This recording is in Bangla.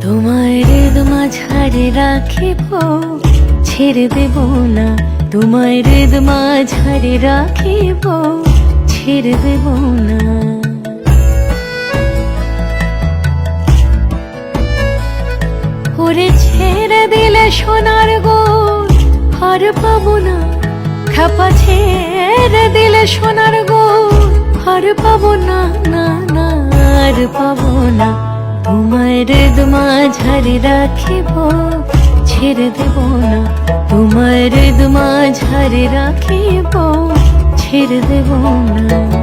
তোমার মাঝারে রাখিব, ছেড়ে দেব না। তোমার মাঝারে রাখিব, ছেড়ে দেব না। ওরে ছেড়ে দিলে সোনার গোল আর পাবো না। খাপা ছেড়ে দিলে সোনার গোল আর পাবো না, না না আর পাবো না। তোমার মাঝারে রাখিব, ছেড়ে দেব না। তোমার মাঝারে রাখিব, ছেড়ে দেব না।